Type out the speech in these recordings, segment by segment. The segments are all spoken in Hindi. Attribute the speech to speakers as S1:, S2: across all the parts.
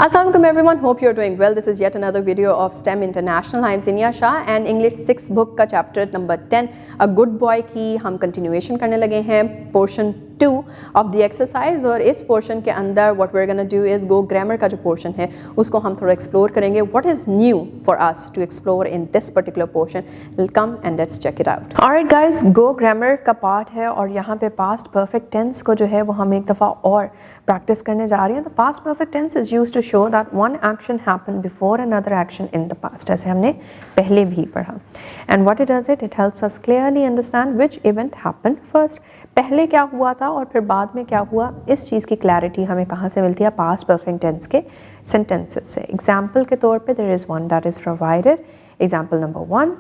S1: Assalamualaikum everyone, hope you're doing well. This is yet another video of STEM International. I am Zinia Shah and English 6 book का chapter number 10 A Good Boy की हम continuation करने लगे हैं portion 2 of the exercise। और इस portion के अंदर what we're gonna do is go grammar का जो portion है उसको हम थोड़ा explore करेंगे। What is new for us to explore in this particular portion? Come and let's check it out. Alright guys, go grammar का part है और यहाँ पे past perfect tense को जो है वो हम एक दफ़ा और practice करने जा रहे हैं। तो past perfect tense is used to show that one action happened before another action in the past, ऐसे हमने पहले भी पढ़ा। And what it does it helps us clearly understand which event happened first, पहले क्या हुआ था और फिर बाद में क्या हुआ। इस चीज़ की क्लैरिटी हमें कहाँ से मिलती है? past perfect tense के sentences से। एग्जाम्पल के तौर पे there is one that is provided. Example number 1,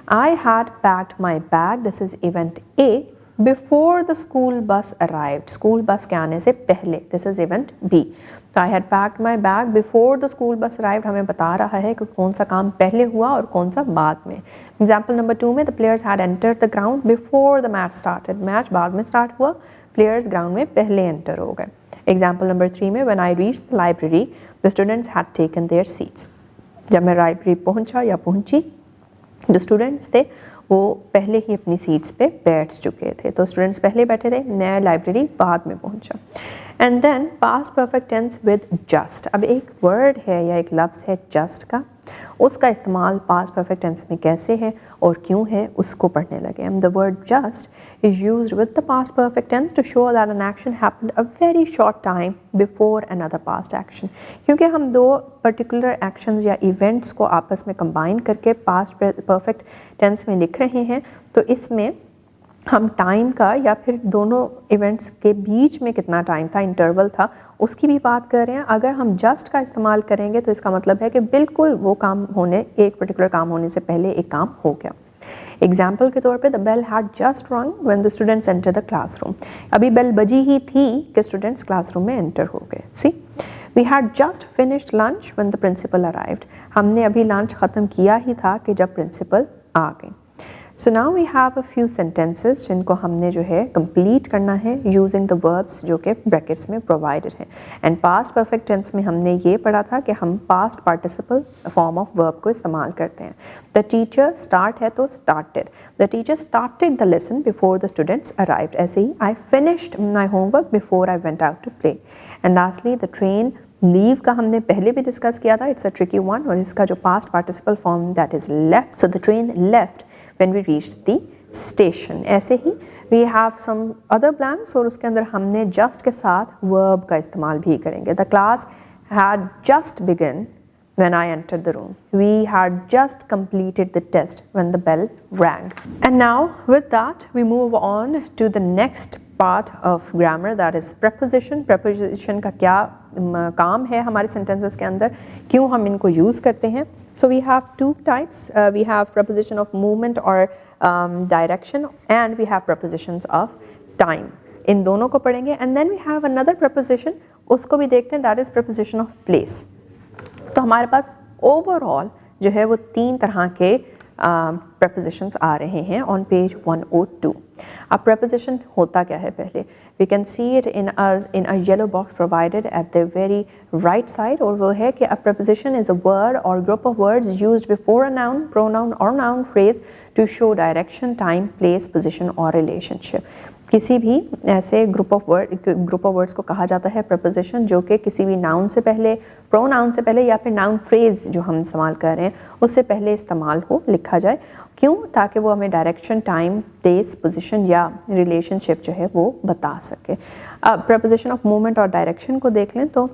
S1: I had packed my bag, this is event A, before the school bus arrived, school bus के आने से पहले, this is event B। तो I had packed my bag before the school bus arrived हमें बता रहा है कि कौन सा काम पहले हुआ और कौन सा बाद में। Example number 2 में the players had entered the ground before the match started, match बाद में स्टार्ट हुआ, players ground में पहले enter हो गए। Example number 3 में when I reached the library, the students had taken their seats, जब मैं लाइब्रेरी पहुंचा या पहुंची, जो स्टूडेंट्स थे वो पहले ही अपनी सीट्स पे बैठ चुके थे। तो स्टूडेंट्स पहले बैठे थे, मैं लाइब्रेरी बाद में पहुंचा। And then past perfect tense with just. अब एक वर्ड है या एक लफ्ज़ है जस्ट का, उसका इस्तेमाल पास्ट परफेक्ट टेंस में कैसे है और क्यों है उसको पढ़ने लगे हम। The word just is used with the past perfect tense to show that an action happened a very short time before another past action. क्योंकि हम दो पर्टिकुलर एक्शंस या इवेंट्स को आपस में कंबाइन करके पास्ट परफेक्ट टेंस में लिख रहे हैं, तो इसमें हम टाइम का या फिर दोनों इवेंट्स के बीच में कितना टाइम था, इंटरवल था, उसकी भी बात कर रहे हैं। अगर हम जस्ट का इस्तेमाल करेंगे तो इसका मतलब है कि बिल्कुल वो काम होने, एक पर्टिकुलर काम होने से पहले एक काम हो गया। एग्जाम्पल के तौर पे द बेल हैड जस्ट रंग when the students enter the classroom. अभी बेल बजी ही थी कि स्टूडेंट्स क्लासरूम में एंटर हो गए। See we had just finished lunch when the principal arrived. हमने अभी लंच ख़त्म किया ही था कि जब प्रिंसिपल आ गए। So now we have a few sentences जिनको हमने जो है कंप्लीट करना है यूजिंग द वर्ब्स जो कि ब्रैकेट्स में प्रोवाइडेड हैं। एंड पास्ट परफेक्ट टेंस में हमने ये पढ़ा था कि हम past participle form of verb को इस्तेमाल करते हैं। द टीचर स्टार्ट है तो started, the teacher started the lesson before the students arrived. ऐसे ही I finished my homework before I went out to play. And lastly the train leave का हमने पहले भी डिस्कस किया था, इट्स अ ट्रिकी वन, और इसका जो past participle form that is left, so the train left when we reached the station। ऐसे ही we have some other blanks और उसके अंदर हमने just के साथ verb का इस्तेमाल भी करेंगे। The class had just begun when I entered the room. We had just completed the test when the bell rang. And now with that we move on to the next part of grammar, that is preposition। preposition का क्या काम है हमारे sentences के अंदर, क्यों हम इनको use करते हैं। So we have two types. We have preposition of movement or direction, and we have prepositions of time. इन दोनों को पढ़ेंगे। And then we have another preposition, उसको भी देखते हैं, that is preposition of place। तो हमारे पास overall जो है वो 3 तरह के prepositions आ रहे हैं on page 102। अब preposition होता क्या है पहले, we can see it in a yellow box provided at the very right side, और वो है कि a preposition is a word or group of words used before a noun, pronoun or noun phrase to show direction, time, place, position or relationship। किसी भी ऐसे ग्रुप ऑफ वर्ड्स को कहा जाता है preposition जो कि किसी भी नाउन से पहले, प्रोनाउन से पहले या फिर नाउन फ्रेज जो हम इस्तेमाल कर रहे हैं उससे पहले इस्तेमाल हो, लिखा जाए। क्यों? ताकि वो हमें डायरेक्शन, टाइम, प्लेस, पोजीशन या रिलेशनशिप जो है वो बता सके। अब preposition ऑफ मूवमेंट और डायरेक्शन को देख लें तो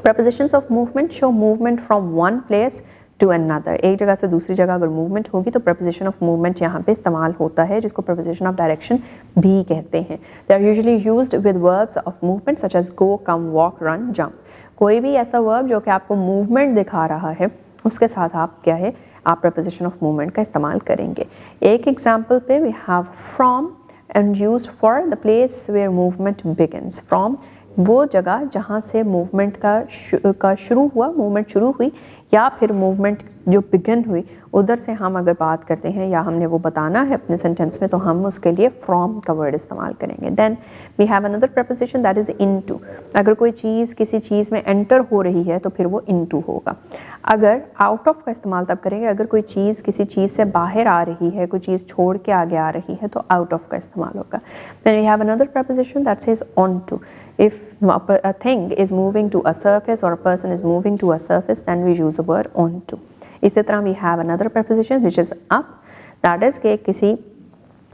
S1: prepositions of movement show movement from one place to another. एक जगह से दूसरी जगह अगर मूवमेंट होगी तो preposition ऑफ मूवमेंट यहाँ पे इस्तेमाल होता है, जिसको preposition ऑफ डायरेक्शन भी कहते हैं। They are usually used with verbs of movement such as go, come, walk, run, jump. कोई भी ऐसा वर्ब जो कि आपको मूवमेंट दिखा रहा है उसके साथ आप क्या है, आप preposition ऑफ मूवमेंट का इस्तेमाल करेंगे। एक एग्जाम्पल पे we have from and used for the place where movement begins। From वो जगह जहाँ से मूवमेंट का शुरू हुआ, मूवमेंट शुरू हुई या फिर मूवमेंट जो बिगन हुई, उधर से हम अगर बात करते हैं या हमने वो बताना है अपने सेंटेंस में, तो हम उसके लिए फ्रॉम का वर्ड इस्तेमाल करेंगे. Then we have another preposition that is into. अगर कोई चीज़ किसी चीज़ में एंटर हो रही है तो फिर वो इनटू होगा. अगर आउट ऑफ का इस्तेमाल तब करेंगे अगर कोई चीज़ किसी चीज़ से बाहर आ रही है, कोई चीज़ छोड़ के आगे आ रही है, तो आउट ऑफ का इस्तेमाल होगा. Then we have another preposition that says onto. If a thing is moving to a surface or a person is moving to a surface, then we use the word onto. इसी तरह we have another preposition which is up. That is कि किसी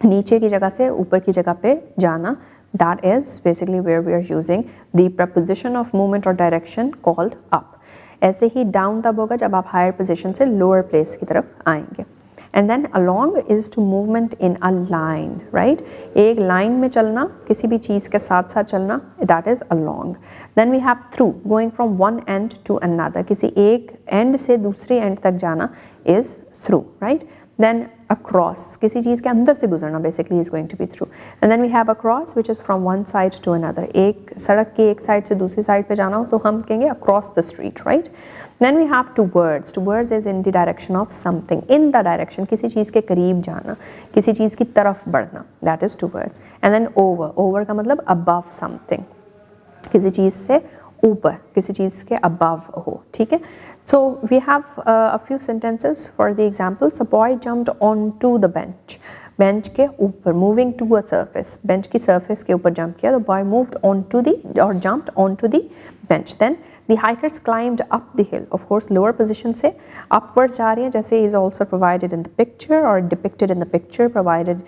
S1: नीचे की जगह से ऊपर की जगह पे जाना. That is basically where we are using the preposition of movement or direction called up. ऐसे ही down तब होगा जब आप higher position से lower place की तरफ आएंगे. And then along is to movement in a line, right? एक line में चलना, किसी भी चीज़ के साथ साथ चलना, that is along. Then we have through, going from one end to another. किसी एक end से दूसरी end तक जाना is through, right? Then across, किसी चीज़ के अंदर से गुजरना basically is going to be through. And then we have across, which is from one side to another. एक सड़क की एक साइड से दूसरी साइड पे जाना हो तो हम कहेंगे across the street, right? Then we have towards. Towards is in the direction of something. In the direction, किसी चीज़ के करीब जाना, किसी चीज़ की तरफ बढ़ना, that is towards. And then over. Over का मतलब above something. किसी चीज़ से ऊपर, किसी चीज़ के above हो, ठीक है. So we have a few sentences for the examples. The boy jumped onto the bench. Bench के ऊपर, moving to a surface. Bench की surface के ऊपर jump किया. The boy moved onto the or jumped onto the bench. Then the hikers climbed up the hill. Of course, lower position से upwards जा रही हैं, जैसे is also provided in the picture or depicted in the picture, provided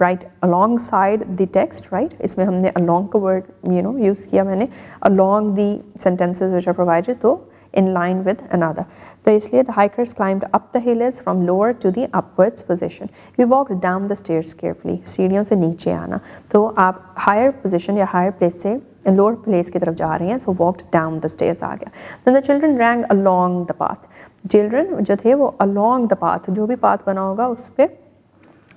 S1: right alongside the text, right? इसमें हमने along का word use किया मैंने, along the sentences which are provided, तो in line with another. तो इसलिए the hikers climbed up the hill is from lower to the upwards position. We walked down the stairs carefully. सीढ़ियों से नीचे आना. तो आप higher position या higher place से lower place की तरफ जा रहे हैं, so walked down the stairs आ गया. Then the children ran along the path. Children जो थे वो along the path, जो भी path बना होगा उस पे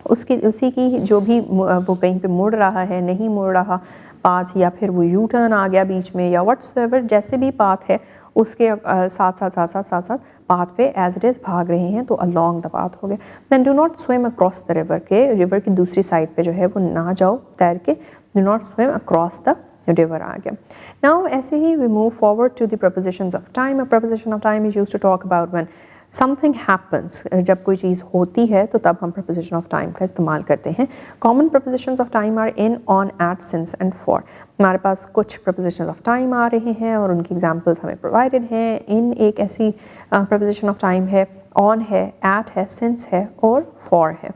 S1: उसी की जो भी वो कहीं पे मुड़ रहा है, नहीं मुड़ रहा पाथ, या फिर वो यू टर्न आ गया बीच में, या व्हाट्सएवर जैसे भी पाथ है उसके साथ पाथ पे एज इट इज़ भाग रहे हैं, तो अलोंग द पाथ हो गया. Then do not swim across the river, के रिवर की दूसरी साइड पे जो है वो ना जाओ तैर के, do not swim across the river आ गया. नाउ ऐसे ही we move forward to the prepositions of time. A preposition of time is used to talk about when something happens. जब कोई चीज़ होती है तो तब हम प्रपोजिशन ऑफ टाइम का इस्तेमाल करते हैं. Common prepositions of time are in, on, at, since and for. हमारे पास कुछ प्रपोजिशन ऑफ टाइम आ रहे हैं और उनकी एग्जांपल्स हमें प्रोवाइडेड हैं. इन एक ऐसी प्रपोजिशन ऑफ टाइम है, ऑन है, एट है, सिंस है और फॉर है.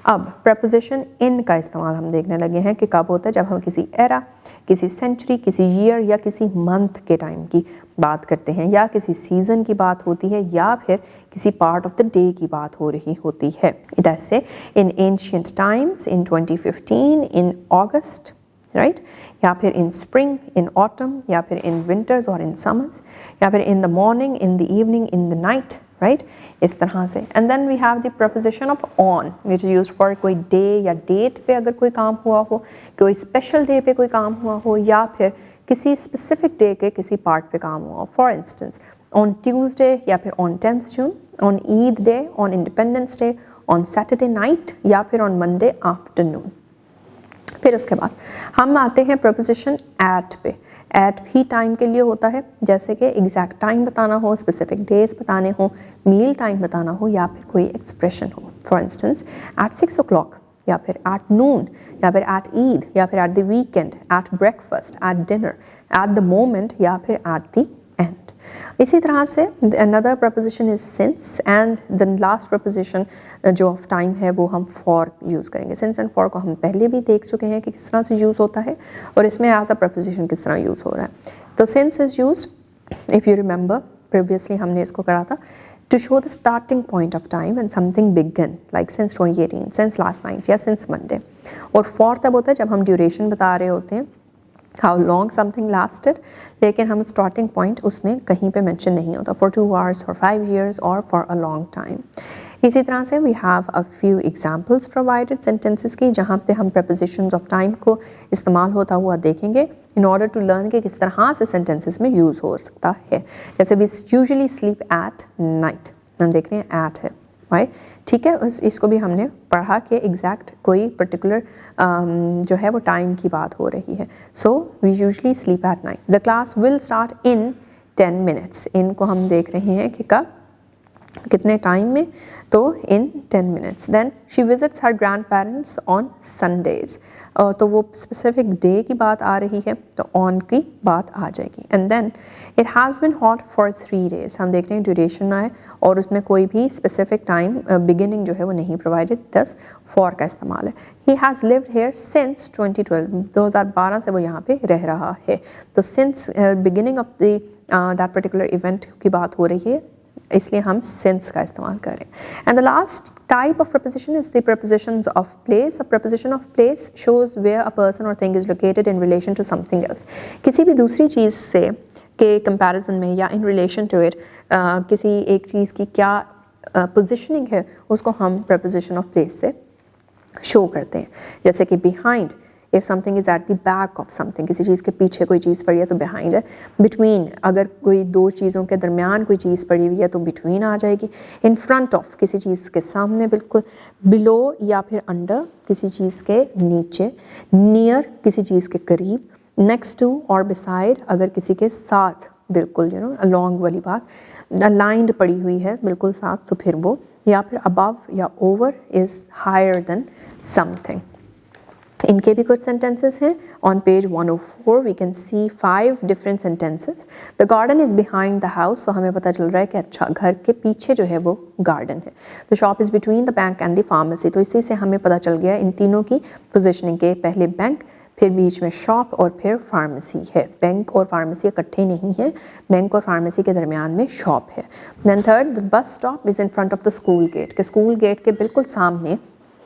S1: अब प्रपोजिशन इन का इस्तेमाल हम देखने लगे हैं कि कब होता है, जब हम किसी एरा, किसी सेंचुरी, किसी ईयर या किसी मंथ के टाइम की बात करते हैं, या किसी सीज़न की बात होती है, या फिर किसी पार्ट ऑफ द डे की बात हो रही होती है. जैसे इन एंशिएंट टाइम्स, इन 2015, इन अगस्त, राइट, या फिर इन स्प्रिंग, इन ऑटम, या फिर इन विंटर्स और इन समर्स, या फिर in the morning, in the evening, in the night, right, इस तरह से. And then we have the preposition of on which is used for कोई डे या डेट पे अगर कोई काम हुआ हो, कोई स्पेशल डे पे कोई काम हुआ हो, या फिर किसी स्पेसिफिक डे के किसी पार्ट पे काम हुआ हो. फॉर इंस्टेंस ऑन ट्यूसडे, या फिर on 10th June, on Eid day, on independence day, on Saturday night, या फिर ऑन मंडे आफ्टरनून. फिर उसके बाद हम आते हैं प्रपोजिशन एट पे. एट भी टाइम के लिए होता है, जैसे कि एग्जैक्ट टाइम बताना हो, स्पेसिफिक डेज बताने हो, मील टाइम बताना हो, या फिर कोई एक्सप्रेशन हो. फॉर इंस्टेंस एट 6 o'clock, या फिर एट नून, या फिर एट ईद, या फिर at the weekend, at breakfast, at dinner, at the moment, या फिर एट द एंड. इसी तरह से another preposition is since, and the last preposition जो ऑफ टाइम है वो हम for यूज़ करेंगे. since and for को हम पहले भी देख चुके हैं कि किस तरह से यूज़ होता है और इसमें एज अ preposition किस तरह यूज़ हो रहा है. तो since is used, if you remember previously हमने इसको करा था, to show the starting point of time and something began, like since 2018, since last night, या since Monday. और for तब होता है जब हम duration बता रहे होते हैं, how long something lasted, लेकिन हम starting point उसमें कहीं पे mention नहीं होता, for 2 hours, for 5 years or for a long time. इसी तरह से we have a few examples provided sentences की, जहाँ पे हम prepositions ऑफ टाइम को इस्तेमाल होता हुआ देखेंगे इन ऑर्डर टू लर्न कि किस तरह से सेंटेंसेस में यूज़ हो सकता है। जैसे we usually sleep at night, हम देख रहे हैं एट है, राइट, ठीक है। इसको भी हमने पढ़ा कि एग्जैक्ट कोई पर्टिकुलर जो है वो टाइम की बात हो रही है। So we usually sleep at night. The class will start in 10 minutes, इनको हम देख रहे हैं कि कब, कितने टाइम में, तो in 10 minutes. Then she visits her grandparents on Sundays, तो वो स्पेसिफिक डे की बात आ रही है, तो ऑन की बात आ जाएगी। And then it has been hot for 3 days, हम देख रहे हैं ड्यूरेशन आए और उसमें कोई भी स्पेसिफिक टाइम बिगिनिंग जो है वो नहीं प्रोवाइडेड, दस फॉर का इस्तेमाल है। He has lived here since 2012, 2012 से वो यहाँ पे रह रहा है, तो since beginning of the that particular event की बात हो रही है, इसलिए हम since का इस्तेमाल करें। And the last type of preposition is the prepositions of place. A preposition of place shows where a person or thing is located in relation to something else. किसी भी दूसरी चीज़ से के comparison में या in relation to it किसी एक चीज़ की क्या positioning है, उसको हम preposition of place से show करते हैं। जैसे कि behind, if something is at the back of something, किसी चीज़ के पीछे कोई चीज़ पड़ी है तो behind है। between, अगर कोई दो चीज़ों के दरमियान कोई चीज़ पड़ी हुई है तो between आ जाएगी। in front of, किसी चीज़ के सामने बिल्कुल। below या फिर under, किसी चीज़ के नीचे। near, किसी चीज़ के करीब। next to और beside, अगर किसी के साथ बिल्कुल along वाली बात। aligned पड़ी हुई है बिल्कुल साथ, तो फिर वो। या फिर above या over is higher than something। इनके भी कुछ sentences हैं। On page 104 we can see 5 different sentences. The garden is behind the house, तो हमें पता चल रहा है कि अच्छा घर के पीछे जो है वो garden है। The shop is between the bank and the pharmacy, तो इसी से हमें पता चल गया इन तीनों की positioning के, पहले बैंक, फिर बीच में शॉप और फिर फार्मेसी है। बैंक और फार्मेसी इकट्ठे नहीं है, बैंक और फार्मेसी के दरमियान में शॉप है। Then third, the bus stop is in front of the school gate, के स्कूल गेट के बिल्कुल सामने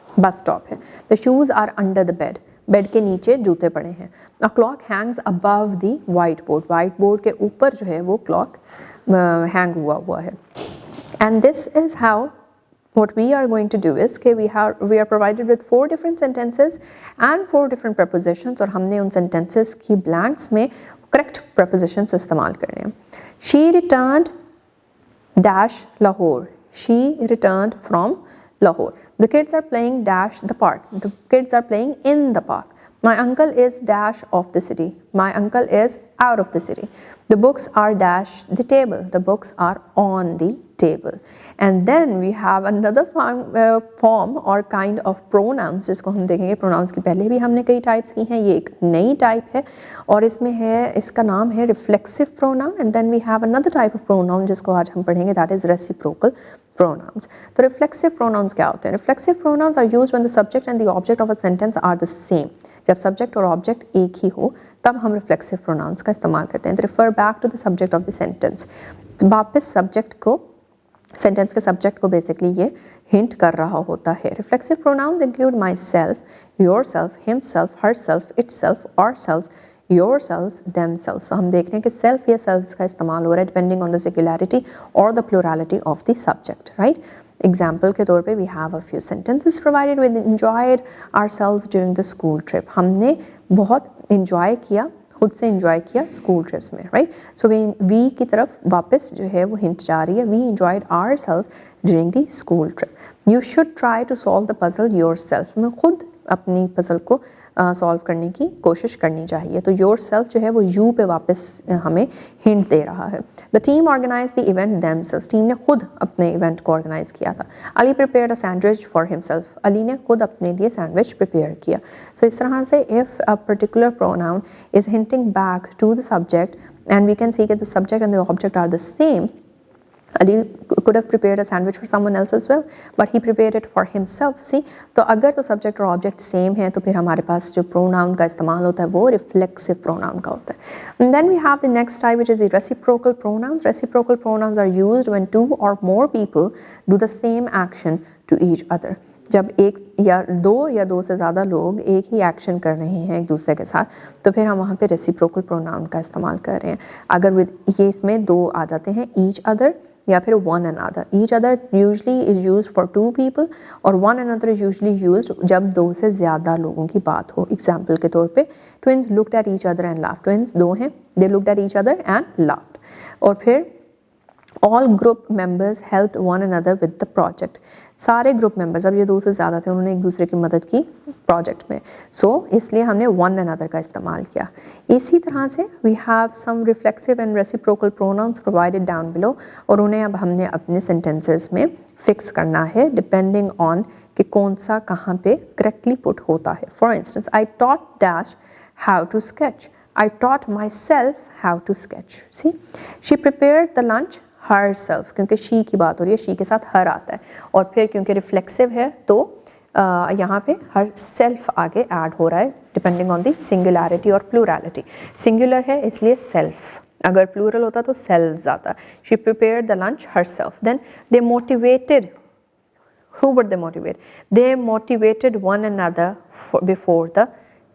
S1: बस स्टॉप है। The shoes are under the bed, bed के नीचे जूते पड़े हैं। A clock hangs above the whiteboard, whiteboard के ऊपर जो है वो क्लॉक हैंग हुआ है। And this is how what we are going to do is कि we are provided with 4 different sentences and 4 different prepositions, और हमने उन sentences की blanks में correct prepositions इस्तेमाल करने हैं। She returned dash Lahore, she returned from Lahore. The kids are playing dash the park, the kids are playing in the park. My uncle is dash of the city, my uncle is out of the city. The books are dash the table, the books are on the table. And then we have another form or kind of pronouns, जिसको हम देखेंगे। pronouns की पहले भी हमने कई types की हैं, ये एक नई type है और इसमें है, इसका नाम है reflexive pronoun। And then we have another type of pronoun जिसको आज हम पढ़ेंगे, that is reciprocal pronouns. तो reflexive pronouns क्या होते हैं? Reflexive pronouns are used when the subject and the object of a sentence are the same. जब सब्जेक्ट और ऑब्जेक्ट एक ही हो तब हम रिफ्लेक्सिव प्रोनाउंस का इस्तेमाल करते हैं। Refer back to the subject of the sentence, वापस सब्जेक्ट को, सेंटेंस के सब्जेक्ट को बेसिकली ये हिंट कर रहा होता है। Reflexive pronouns include myself, yourself, himself, herself, itself, ourself, yourself, themself. तो हम देख रहे हैं कि सेल्फ या सेल्फ का इस्तेमाल हो रहा है डिपेंडिंग ऑन द सिंगुलैरिटी और the plurality of the subject, right. Example के तौर पे we have a few sentences provided with enjoyed ourselves during the school trip, हमने बहुत इंजॉय किया, खुद से इंजॉय किया स्कूल ट्रिप्स में, राइट। सो वी की तरफ वापस जो है वो हिंट जा रही है, we enjoyed ourselves during the school trip. You should try to solve the puzzle yourself, में खुद अपनी पजल को सॉल्व करने की कोशिश करनी चाहिए। तो योर सेल्फ जो है वो यू पे वापस हमें हिंट दे रहा है। The team organize the event themselves, team ने खुद अपने इवेंट को ऑर्गेनाइज किया था। Ali prepared a sandwich for himself, Ali ने खुद अपने लिए सैंडविच प्रिपेयर किया। सो इस तरह से if a particular pronoun is hinting back to the subject and we can see कि the subject and the object are the same, Ali could have prepared a sandwich for someone else as well, but he prepared it for himself. See, तो अगर तो subject और object same है तो फिर हमारे पास जो pronoun का इस्तेमाल होता है वो reflexive pronoun का होता है। And then we have the next type, which is the reciprocal pronouns. Reciprocal pronouns are used when 2 or more people do the same action to each other. जब एक या दो से ज़्यादा लोग एक ही एक्शन कर रहे हैं एक दूसरे के साथ, तो फिर हम वहाँ पे रेसिप्रोकल प्रोनाउन का इस्तेमाल कर रहे हैं। अगर विद ये इसमें 2 आ जाते हैं, ईच अदर या फिर one another. Each other usually is used for two people और one another is usually used जब दो से ज़्यादा लोगों की बात हो। एग्जाम्पल के तौर पे twins looked at each other and laughed. Twins दो हैं, they looked at each other and laughed. और फिर all group members helped one another with the project. सारे ग्रुप मेंबर्स, अब ये दो से ज़्यादा थे, उन्होंने एक दूसरे की मदद की प्रोजेक्ट में, इसलिए हमने वन अनदर का इस्तेमाल किया। इसी तरह से we have some reflexive and reciprocal pronouns provided down below, और उन्हें अब हमने अपने सेंटेंसेस में फिक्स करना है डिपेंडिंग ऑन कि कौन सा कहाँ पे करेक्टली पुट होता है। For instance, I taught dash how to sketch, I taught myself how to sketch. See, she prepared the lunch herself, क्योंकि शी की बात हो रही है, शी के साथ हर आता है, और फिर क्योंकि रिफ्लेक्सिव है तो यहाँ पे हर सेल्फ आगे ऐड हो रहा है डिपेंडिंग ऑन दी सिंगुलैरिटी और प्लूरैलिटी। सिंगुलर है इसलिए सेल्फ, अगर प्लूरल होता तो सेल्व्स आता। She prepared the lunch herself. Then they motivated, who would they motivate? They motivated one another before the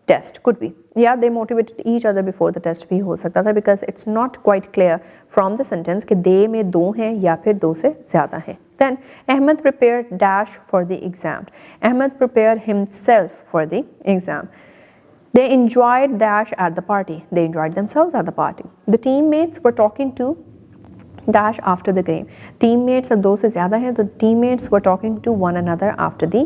S1: test. Could be, yeah, they motivated each other before the test भी हो सकता था, because it's not quite clear from the sentence कि they में दो हैं या फिर दो से ज़्यादा हैं। Then Ahmed prepared dash for the exam. Ahmed prepared himself for the exam. They enjoyed dash at the party. They enjoyed themselves at the party. The teammates were talking to dash after the game. Teammates अब दो से ज़्यादा हैं तो teammates were talking to one another after the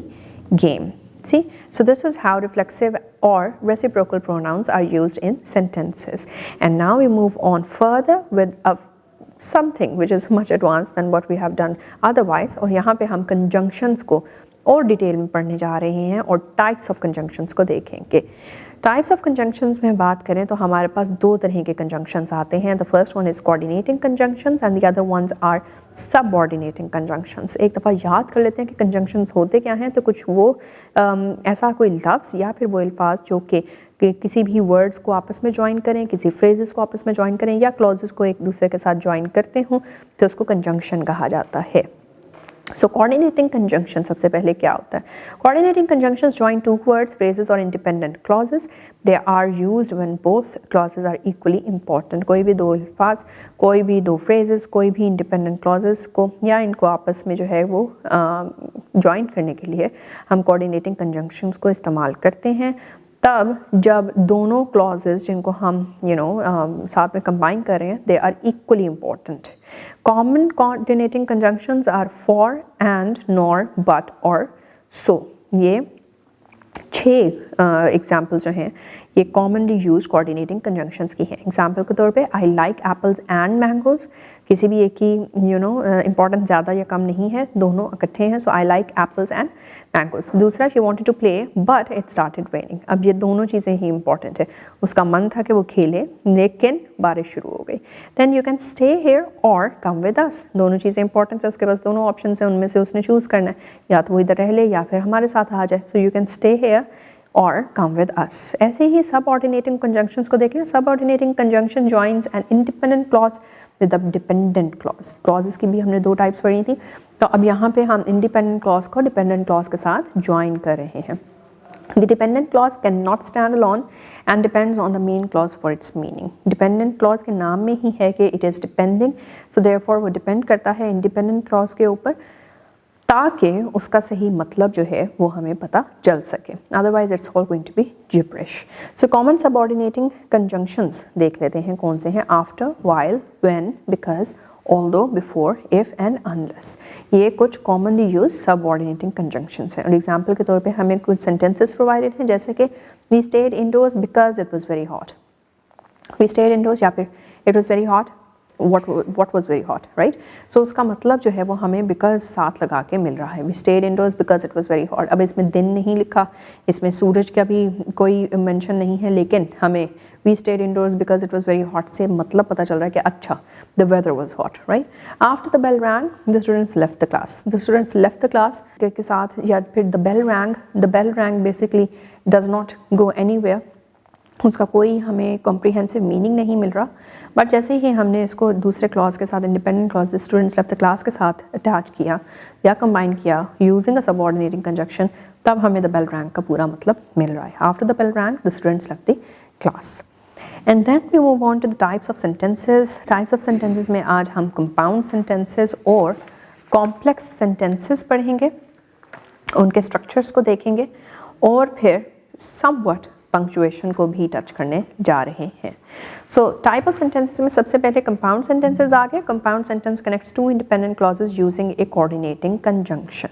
S1: game. See, so this is how reflexive or reciprocal pronouns are used in sentences. And now we move on further with something which is much advanced than what we have done otherwise. और यहाँ पे हम conjunctions को और डिटेल में पढ़ने जा रहे हैं और टाइप्स ऑफ कंजंक्शंस को देखेंगे। टाइप्स ऑफ कंजंक्शंस में बात करें तो हमारे पास दो तरह के कंजंक्शंस आते हैं। The first one is coordinating conjunctions and the other ones are subordinating conjunctions. एक दफ़ा याद कर लेते हैं कि कंजंक्शंस होते क्या हैं। तो कुछ वो ऐसा कोई लफ्ज़ या फिर वो अल्फाज जो कि किसी भी वर्ड्स को आपस में ज्वाइन करें, किसी फ्रेजेस को आपस में ज्वाइन करें या क्लॉजेस को एक दूसरे के साथ ज्वाइन करते हों, तो उसको कंजंक्शन कहा जाता है। So coordinating conjunction सबसे पहले क्या होता है? Coordinating conjunctions join two words, phrases or independent clauses. They are used when both clauses are equally important. कोई भी दो अल्फाज, कोई भी दो phrases, कोई भी independent clauses को या इनको आपस में जो है वो join करने के लिए हम coordinating conjunctions को इस्तेमाल करते हैं। तब जब दोनों clauses जिनको हम साथ में combine कर रहे हैं, they are equally important. Common coordinating conjunctions are for, and, nor, but, or, so. ये 6 एग्जाम्पल्स जो हैं ये कॉमनली यूज कोऑर्डिनेटिंग कंजंक्शंस की हैं। एग्जाम्पल के तौर पे आई लाइक एप्पल्स एंड मैंगोज, किसी भी एक की इंपॉर्टेंस ज़्यादा या कम नहीं है, दोनों इकट्ठे हैं, so I like apples and mangoes. दूसरा, she wanted to play but it started raining. अब ये दोनों चीज़ें ही इंपॉर्टेंट है, उसका मन था कि वो खेले लेकिन बारिश शुरू हो गई। Then you can stay here और कम विद अस, दोनों चीज़ें इंपॉर्टेंट है, उसके पास दोनों ऑप्शन हैं, उनमें से उसने चूज़ करना है, या तो वो इधर रह ले या फिर हमारे साथ आ जाए। So you can stay here और कम विद अस। ऐसे ही सबऑर्डिनेटिंग कंजंक्शंस को देख लें। Subordinating conjunction joins an independent clause with a dependent clause. Clauses की भी हमने 2 टाइप्स पढ़ी थी, तो अब यहाँ पे हम इंडिपेंडेंट क्लॉज को डिपेंडेंट क्लॉज के साथ ज्वाइन कर रहे हैं। The dependent clause cannot stand alone and depends on the main clause for its meaning. Dependent clause के नाम में ही है कि it is depending, so therefore वो depend करता है independent clause के ऊपर, ताकि उसका सही मतलब जो है वो हमें पता चल सके। Otherwise it's all going to be gibberish. So common subordinating conjunctions देख लेते हैं कौन से हैं। After, while, when, because, although, before, if and unless। ये कुछ commonly used subordinating conjunctions हैं। और एग्जाम्पल के तौर पे हमें कुछ sentences provided हैं, जैसे कि we stayed indoors because it was very hot. We stayed indoors या फिर it was very hot, what was very hot, right? So उसका मतलब जो है वो हमें because साथ लगा के मिल रहा है। We stayed indoors because it was very hot। अब इसमें दिन नहीं लिखा, इसमें सूरज का भी कोई मेंशन नहीं है, लेकिन हमें we stayed indoors because it was very hot से मतलब पता चल रहा है कि अच्छा the weather was hot, right? After the bell rang, the students left the class. The students left the class के साथ या फिर the bell rang basically does not go anywhere। उसका कोई हमें कॉम्प्रिहेंसिव मीनिंग नहीं मिल रहा, बट जैसे ही हमने इसको दूसरे क्लॉज के साथ independent clause the students left the class के साथ अटैच किया या कंबाइन किया यूजिंग अ सबऑर्डिनेटिंग कंजंक्शन, तब हमें द बेल रैंग का पूरा मतलब मिल रहा है। After the bell rang the students left the class. And then we move on to the types of sentences. Types of sentences में आज हम कंपाउंड सेंटेंसेस और कॉम्प्लेक्स सेंटेंसेस पढ़ेंगे, उनके स्ट्रक्चर्स को देखेंगे और फिर समवट पंक्चुएशन को भी टच करने जा रहे हैं. सो टाइप ऑफ सेंटेंसेस में सबसे पहले कंपाउंड सेंटेंसेस आ गए. Compound sentence connects two independent clauses using a coordinating conjunction.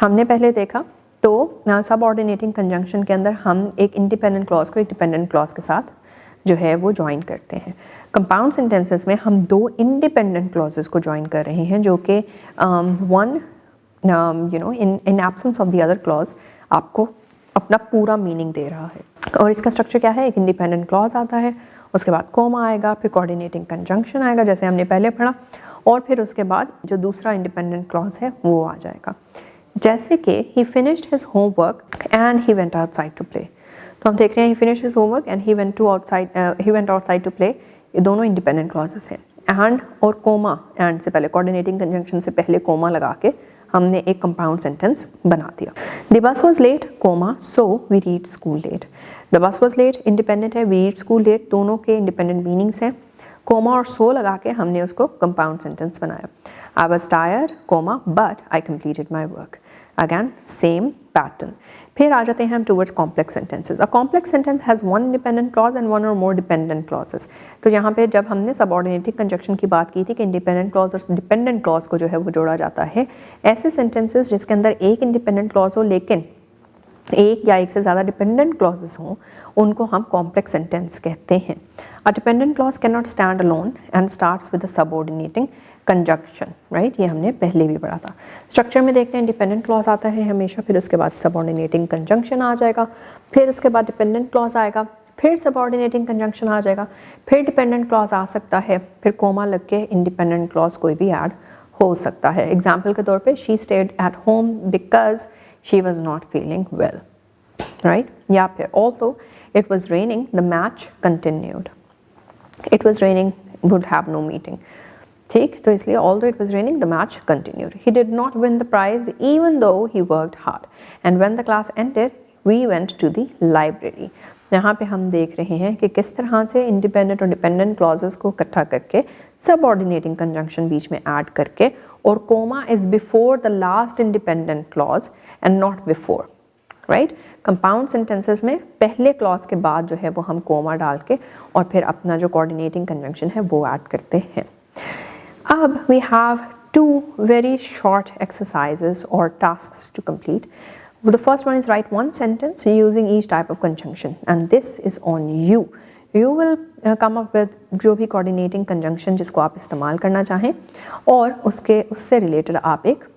S1: हमने पहले देखा तो सब ऑर्डिनेटिंग कंजंक्शन के अंदर हम एक इंडिपेंडेंट क्लॉज को एक डिपेंडेंट क्लॉज के साथ जो है वो ज्वाइन करते हैं. कंपाउंड सेंटेंसेस में हम दो इंडिपेंडेंट क्लॉजेस को ज्वाइन कर रहे हैं जो कि one in absence of the other clause आपको अपना पूरा मीनिंग दे रहा है. और इसका स्ट्रक्चर क्या है, एक इंडिपेंडेंट क्लॉज आता है, उसके बाद कॉमा आएगा, फिर कोऑर्डिनेटिंग कंजंक्शन आएगा जैसे हमने पहले पढ़ा, और फिर उसके बाद जो दूसरा इंडिपेंडेंट क्लॉज है वो आ जाएगा. जैसे कि he finished his homework and he went outside to play. तो हम देख रहे हैं he finished his homework and he went outside to play. ये दोनों इंडिपेंडेंट क्लॉजेस हैं. एंड और कोमा, एंड से पहले कोऑर्डिनेटिंग कंजंक्शन से पहले कोमा लगा के हमने एक कंपाउंड सेंटेंस बना दिया. The bus was late comma so we reached school late. The bus was late independent है, वी रीड स्कूल लेट दोनों के इंडिपेंडेंट मीनिंग्स हैं. कोमा और सो लगा के हमने उसको कंपाउंड सेंटेंस बनाया. I was tired comma but I completed my work. Again same pattern. फिर आ जाते हैं हम towards complex sentences. A complex sentence has one independent clause and one or more dependent clauses. तो यहाँ पे जब हमने सबऑर्डिनेटिंग कंजंक्शन की बात की थी कि इंडिपेंडेंट क्लॉज और डिपेंडेंट क्लॉज को जो है वो जोड़ा जाता है, ऐसे सेंटेंसेस जिसके अंदर एक इंडिपेंडेंट क्लॉज हो लेकिन एक या एक से ज़्यादा डिपेंडेंट क्लॉजेस हों, उनको हम कॉम्प्लेक्स सेंटेंस कहते हैं. A dependent clause can not stand alone and starts with the subordinating conjunction. Right, ये हमने पहले भी पढ़ा था. स्ट्रक्चर में देखते हैं इंडिपेंडेंट क्लॉज आता है हमेशा, फिर उसके बाद सबऑर्डिनेटिंग कंजंक्शन आ जाएगा, फिर उसके बाद डिपेंडेंट क्लॉज आएगा, फिर सबऑर्डिनेटिंग कंजंक्शन आ जाएगा, फिर डिपेंडेंट क्लॉज आ सकता है, फिर कोमा लग के इंडिपेंडेंट क्लॉज कोई भी ऐड हो सकता है. एग्जाम्पल के तौर पे she stayed at home because she was not feeling well. Right, या फिर although it was raining the match continued. It was raining would have no meeting. ठीक, तो इसलिए although it was raining the match continued. He did not win the prize even though he worked hard. And when the class ended, we went to the library. यहाँ पे हम देख रहे हैं कि किस तरह से इंडिपेंडेंट और डिपेंडेंट क्लॉजेस को इकट्ठा करके सबऑर्डिनेटिंग कंजंक्शन बीच में ऐड करके, और comma is before the last independent clause and not before. Right, compound sentences में पहले क्लॉज के बाद जो है वो हम कोमा डाल के और फिर अपना जो कोऑर्डिनेटिंग कंजंक्शन है वो ऐड करते हैं. अब we have two very short exercises or tasks to complete. The first one is write one sentence using each type of conjunction, and this is on you. You will come up with जो भी coordinating conjunction जिसको आप इस्तेमाल करना चाहें और उससे related आप एक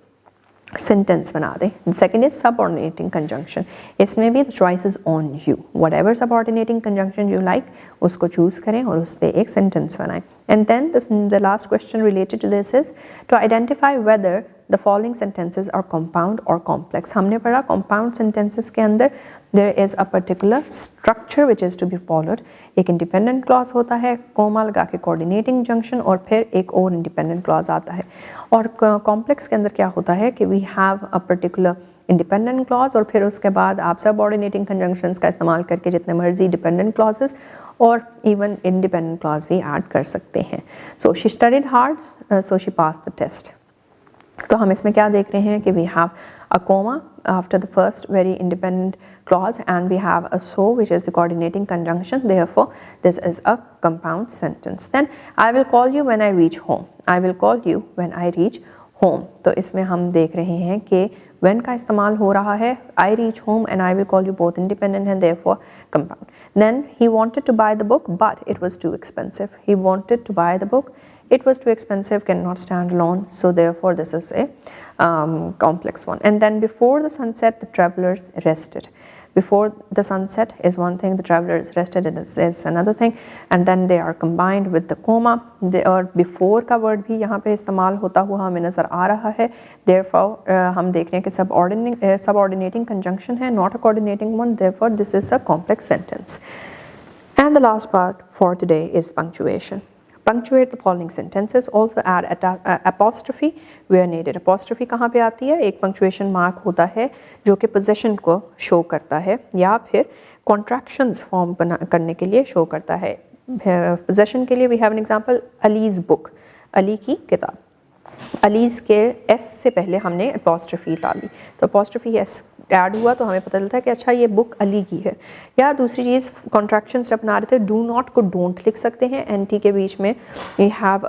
S1: सेंटेंस बना दें. Second is subordinating conjunction. इसमें भी choice is on you. Whatever subordinating conjunction you like उसको चूज करें और उस पर एक सेंटेंस बनाएं. And then the last question related to this is to identify whether the following sentences are compound or complex. हमने पढ़ा कंपाउंड सेंटेंसेस के अंदर there is a particular structure which is to be followed. एक इंडिपेंडेंट क्लॉज होता है, कोमा लगा के कोऑर्डिनेटिंग जंक्शन, और फिर एक और इंडिपेंडेंट क्लॉज आता है. और कॉम्प्लेक्स के अंदर क्या होता है कि we have a particular independent clause और फिर उसके बाद आप सब ऑर्डिनेटिंग कंजंक्शंस का इस्तेमाल करके जितने मर्जी डिपेंडेंट क्लॉजेस और इवन इंडिपेंडेंट क्लॉज भी ऐड कर सकते हैं. So she studied hard so she pass the test. तो हम इसमें क्या देख रहे हैं कि we have a comma after the first very independent clause and we have a so which is the coordinating conjunction. Therefore this is a compound sentence. Then I will call you when I reach home. I will call you when I reach home. तो इसमें हम देख रहे हैं कि when का इस्तेमाल हो रहा है. I reach home and I will call you both independent and therefore compound. Then he wanted to buy the book but it was too expensive. He wanted to buy the book. It was too expensive, cannot stand alone. So therefore this is a complex one. And then before the sunset the travelers rested. Before the sunset is one thing, the travelers rested is another thing, and then they are combined with the comma. और before का word भी यहाँ पे इस्तेमाल होता हुआ हमें नज़र आ रहा है. Therefore हम देख रहे हैं कि subordinating conjunction है, not a coordinating one. Therefore this is a complex sentence. And the last part for today is punctuation. Punctuate the following sentences. Also add apostrophe where needed. Apostrophe कहाँ पे आती है? एक punctuation mark होता है जो कि possession को show करता है या फिर contractions form करने के लिए show करता है. पोजेशन के लिए we have an example, Ali's book, Ali की किताब। अलीज़ के एस से पहले हमने अपॉस्ट्रफी डाली, तो अपॉस्ट्रफी एस ऐड हुआ तो हमें पता चलता है कि अच्छा ये बुक अली की है। या दूसरी चीज़, कॉन्ट्रैक्शंस जब बना रहे थे, डू नॉट को डोंट लिख सकते हैं, एन टी के बीच में वी हैव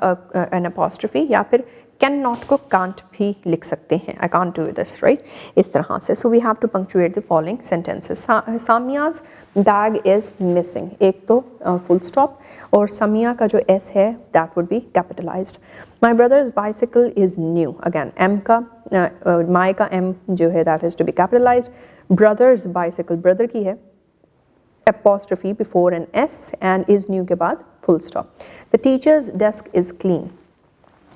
S1: एन अपॉस्ट्रफी, या फिर कैन नॉट को कांट भी लिख सकते हैं, I can't do this, right, इस तरह से। So we have to punctuate the following sentences. Samia's bag is missing, एक तो फुल स्टॉप, और समिया का जो एस है that would be capitalized. My brother's bicycle is new, again M का माई का एम जो है that is to be capitalized. Brother's bicycle, brother की है, apostrophe before an S and is new के बाद full stop. The teacher's desk is clean.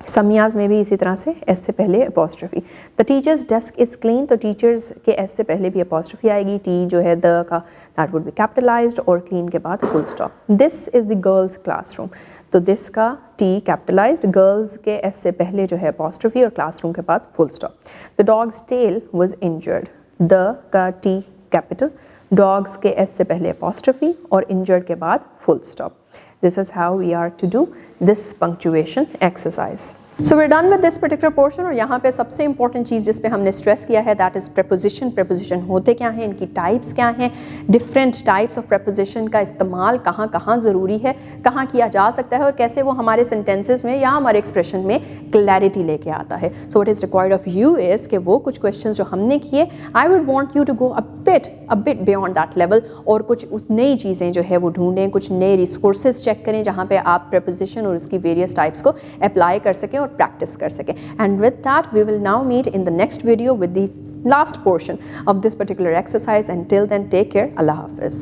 S1: समियाज में भी इसी तरह से एस से पहले apostrophe. The teachers desk is clean, तो टीचर्स के एस से पहले भी अपॉस्ट्रफी आएगी, टी जो है द का दैट वुड बी कैपिटलाइज्ड, और क्लीन के बाद full stop. This is the girls' classroom, तो दिस का टी कैपिटलाइज्ड, गर्ल्स के एस से पहले जो है अपॉस्ट्रफी, और क्लासरूम के बाद full stop. The dog's tail was injured, the का टी कैपिटल, डॉग्स के एस से पहले अपॉस्ट्रफी, और इंजर्ड के बाद full stop. This is how we are to do this punctuation exercise. So we're done with this particular portion, और यहाँ पे सबसे important चीज़ जिस पे हमने stress किया है that is preposition. Preposition होते क्या हैं, इनकी types क्या हैं, different types of preposition का इस्तेमाल कहाँ कहाँ ज़रूरी है, कहाँ किया जा सकता है, और कैसे वो हमारे sentences में या हमारे expression में clarity लेके आता है। So what is required of you is कि वो कुछ questions जो हमने किए, I would want you to go a bit beyond that level, और कुछ उस नई चीज़ें जो है वो ढूंढें, कुछ नए resources check करें जहाँ पे आप preposition और उसकी various types को apply कर सकें और practice कर सकें। And with that we will now meet in the next video with the last portion of this particular exercise. Until then, take care. Allah Hafiz.